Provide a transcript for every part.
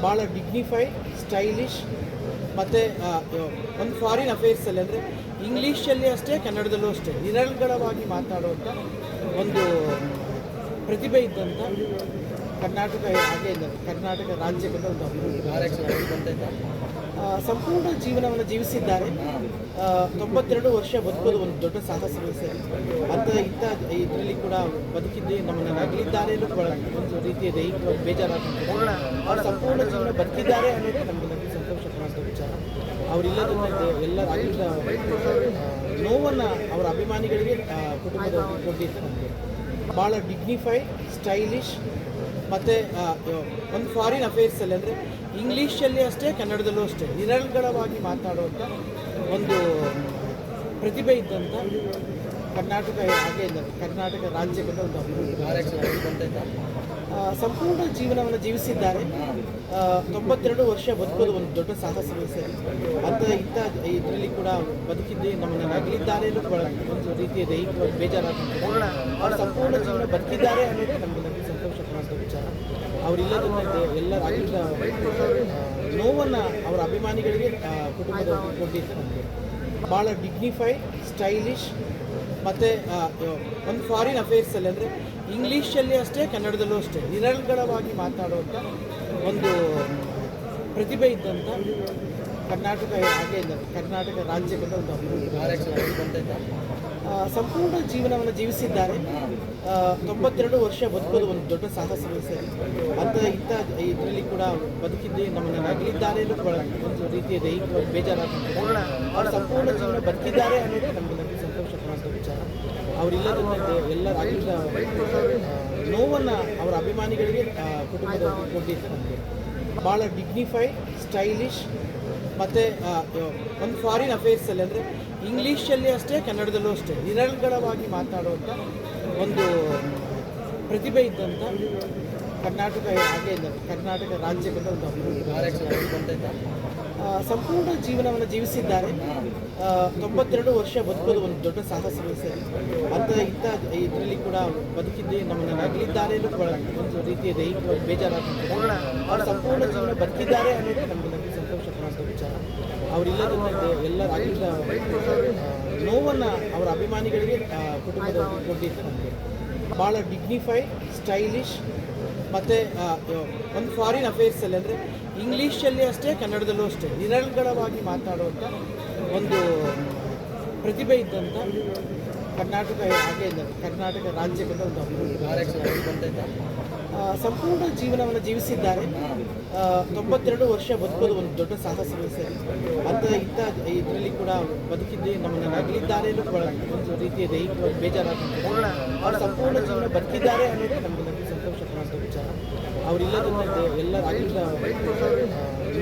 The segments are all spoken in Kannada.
ಭಾಳ ಡಿಗ್ನಿಫೈಡ್, ಸ್ಟೈಲಿಶ್ ಮತ್ತು ಒಂದು ಫಾರಿನ್ ಅಫೇರ್ಸಲ್ಲಿ ಅಂದರೆ ಇಂಗ್ಲೀಷಲ್ಲಿ ಅಷ್ಟೇ ಕನ್ನಡದಲ್ಲೂ ಅಷ್ಟೇ ನಿರರ್ಗಳವಾಗಿ ಮಾತಾಡುವಂಥ ಒಂದು ಪ್ರತಿಭೆ ಇದ್ದಂಥ ಕರ್ನಾಟಕ ಹಾಗೆ ಇಲ್ಲ ಕರ್ನಾಟಕ ರಾಜ್ಯದ ಒಂದು ಅಭಿವೃದ್ಧಿ ಸಂಪೂರ್ಣ ಜೀವನವನ್ನು ಜೀವಿಸಿದ್ದಾರೆ. 92 ವರ್ಷ ಬದುಕೋದು ಒಂದು ದೊಡ್ಡ ಸಾಹಸವೇ ಸರಿ ಇಂಥ ಇದರಲ್ಲಿ ಕೂಡ ಬದುಕಿದ್ದು ನಮ್ಮನ್ನು ನಗಲಿದ್ದಾರೆ ಒಂದು ರೀತಿಯ ದೈಹಿಕ ಬೇಜಾರಾಗ್ತದೆ. ಅವ್ರು ಸಂಪೂರ್ಣ ಜೀವನ ಬದುಕಿದ್ದಾರೆ ಅನ್ನೋದು ನಮಗೆ ಸಂತೋಷ ಪಡುವಂಥ ವಿಚಾರ. ಅವರಿಲ್ಲದ ಎಲ್ಲರ ನೋವನ್ನು ಅವರ ಅಭಿಮಾನಿಗಳಿಗೆ ಕುಟುಂಬದವರಿಗೆ ಕೊಟ್ಟಿದ್ದು ನಮಗೆ ಭಾಳ ಡಿಗ್ನಿಫೈಡ್, ಸ್ಟೈಲಿಶ್ ಮತ್ತು ಒಂದು ಫಾರಿನ್ ಅಫೇರ್ಸಲ್ಲಿ ಅಂದರೆ ಇಂಗ್ಲೀಷಲ್ಲಿ ಅಷ್ಟೇ ಕನ್ನಡದಲ್ಲೂ ಅಷ್ಟೇ ನಿರರ್ಗಳವಾಗಿ ಮಾತಾಡುವಂಥ ಒಂದು ಪ್ರತಿಭೆ ಇದ್ದಂಥ ಕರ್ನಾಟಕ ಹಾಗೆ ಇಲ್ಲ ಕರ್ನಾಟಕ ರಾಜ್ಯದ ಒಂದು ಅಭಿವೃದ್ಧಿ ಸಂಪೂರ್ಣ ಜೀವನವನ್ನು ಜೀವಿಸಿದ್ದಾರೆ. 92 ವರ್ಷ ಬದುಕೋದು ಒಂದು ದೊಡ್ಡ ಸಾಹಸವೇ ಸರಿ ಇಂಥ ಇದರಲ್ಲಿ ಕೂಡ ಬದುಕಿದ್ದು ನಮ್ಮನ್ನು ನಗಲಿದ್ದಾರೆ ಒಂದು ರೀತಿಯ ದೈಹಿಕ ಬೇಜಾರಾಗ್ತದೆ. ಅವ್ರು ಸಂಪೂರ್ಣ ಜೀವನ ಬದುಕಿದ್ದಾರೆ ಅನ್ನೋದು ನಮಗೆ ಸಂತೋಷ ಪಡುವಂಥ ವಿಚಾರ. ಅವರಿಲ್ಲದ ಎಲ್ಲರ ನೋವನ್ನು ಅವರ ಅಭಿಮಾನಿಗಳಿಗೆ ಕುಟುಂಬದವರಿಗೆ ಕೊಟ್ಟಿದ್ದು ನಮಗೆ ಭಾಳ ಡಿಗ್ನಿಫೈಡ್, ಸ್ಟೈಲಿಶ್ ಮತ್ತು ಒಂದು ಫಾರಿನ್ ಅಫೇರ್ಸಲ್ಲಿ ಅಂದರೆ ಇಂಗ್ಲೀಷಲ್ಲಿ ಅಷ್ಟೇ ಕನ್ನಡದಲ್ಲೂ ಅಷ್ಟೇ ನಿರರ್ಗಳವಾಗಿ ಮಾತಾಡುವಂಥ ಒಂದು ಪ್ರತಿಭೆ ಇದ್ದಂಥ ಕರ್ನಾಟಕ ಹಾಗೆ ಇಲ್ಲ ಕರ್ನಾಟಕ ರಾಜ್ಯದ ಒಂದು ಅಭಿವೃದ್ಧಿ ಸಂಪೂರ್ಣ ಜೀವನವನ್ನು ಜೀವಿಸಿದ್ದಾರೆ. 92 ವರ್ಷ ಬದುಕೋದು ಒಂದು ದೊಡ್ಡ ಸಾಹಸವೇ ಸರಿ ಇಂಥ ಇದರಲ್ಲಿ ಕೂಡ ಬದುಕಿದ್ದು ನಮ್ಮನ್ನು ನಗಲಿದ್ದಾರೆ ಒಂದು ರೀತಿಯ ದೈಹಿಕ ಬೇಜಾರಾಗ್ತದೆ. ಅವ್ರು ಸಂಪೂರ್ಣ ಜೀವನ ಬದುಕಿದ್ದಾರೆ ಅನ್ನೋದು ನಮಗೆ ಸಂತೋಷ ಪಡುವಂಥ ವಿಚಾರ. ಅವರಿಲ್ಲದ ಎಲ್ಲರ ನೋವನ್ನು ಅವರ ಅಭಿಮಾನಿಗಳಿಗೆ ಕುಟುಂಬದವರಿಗೆ ಕೊಟ್ಟಿದ್ದು ನಮಗೆ ಭಾಳ ಡಿಗ್ನಿಫೈಡ್, ಸ್ಟೈಲಿಶ್ ಮತ್ತು ಒಂದು ಫಾರಿನ್ ಅಫೇರ್ಸಲ್ಲಿ ಅಂದರೆ ಇಂಗ್ಲೀಷಲ್ಲಿ ಅಷ್ಟೇ ಕನ್ನಡದಲ್ಲೂ ಅಷ್ಟೇ ನಿರರ್ಗಳವಾಗಿ ಮಾತಾಡುವಂಥ ಒಂದು ಪ್ರತಿಭೆ ಇದ್ದಂಥ ಕರ್ನಾಟಕ ಹಾಗೆ ಇಲ್ಲ ಕರ್ನಾಟಕ ರಾಜ್ಯದ ಒಂದು ಅಭಿವೃದ್ಧಿ ಸಂಪೂರ್ಣ ಜೀವನವನ್ನು ಜೀವಿಸಿದ್ದಾರೆ. 92 ವರ್ಷ ಬದುಕೋದು ಒಂದು ದೊಡ್ಡ ಸಾಹಸವೇ ಸರಿ ಇಂಥ ಇದರಲ್ಲಿ ಕೂಡ ಬದುಕಿದ್ದು ನಮ್ಮನ್ನು ನಗಲಿದ್ದಾರೆ ಒಂದು ರೀತಿಯ ದೈಹಿಕ ಬೇಜಾರಾಗ್ತದೆ. ಅವ್ರು ಸಂಪೂರ್ಣ ಜೀವನ ಬದುಕಿದ್ದಾರೆ ಅನ್ನೋದು ನಮಗೆ ಸಂತೋಷ ಪಡುವಂಥ ವಿಚಾರ. ಅವರಿಲ್ಲದ ಎಲ್ಲರ ನೋವನ್ನು ಅವರ ಅಭಿಮಾನಿಗಳಿಗೆ ಕುಟುಂಬದವರಿಗೆ ಕೊಟ್ಟಿದ್ದು ನಮಗೆ ಭಾಳ ಡಿಗ್ನಿಫೈಡ್, ಸ್ಟೈಲಿಶ್ ಮತ್ತು ಒಂದು ಫಾರಿನ್ ಅಫೇರ್ಸಲ್ಲಿ ಅಂದರೆ ಇಂಗ್ಲೀಷಲ್ಲಿ ಅಷ್ಟೇ ಕನ್ನಡದಲ್ಲೂ ಅಷ್ಟೇ ನಿರರ್ಗಳವಾಗಿ ಮಾತಾಡುವಂಥ ಒಂದು ಪ್ರತಿಭೆ ಇದ್ದಂಥ ಕರ್ನಾಟಕ ಹಾಗೆ ಇಲ್ಲ ಕರ್ನಾಟಕ ರಾಜ್ಯದ ಒಂದು ಅಭಿವೃದ್ಧಿ ಸಂಪೂರ್ಣ ಜೀವನವನ್ನು ಜೀವಿಸಿದ್ದಾರೆ. 92 ವರ್ಷ ಬದುಕೋದು ಒಂದು ದೊಡ್ಡ ಸಾಹಸವೇ ಸರಿ ಇಂಥ ಇದರಲ್ಲಿ ಕೂಡ ಬದುಕಿದ್ದು ನಮ್ಮನ್ನು ನಗಲಿದ್ದಾರೆ ಒಂದು ರೀತಿಯ ದೈಹಿಕ ಬೇಜಾರಾಗ್ತದೆ. ಅವ್ರು ಸಂಪೂರ್ಣ ಜೀವನ ಬದುಕಿದ್ದಾರೆ ಅನ್ನೋದು ನಮಗೆ ಸಂತೋಷ ಪಡುವಂಥ ವಿಚಾರ. ಅವರಿಲ್ಲದ ಎಲ್ಲರ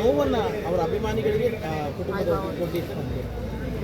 ನೋವನ್ನು ಅವರ ಅಭಿಮಾನಿಗಳಿಗೆ ಕುಟುಂಬದವರಿಗೆ ಕೊಟ್ಟಿದ್ದು ನಮಗೆ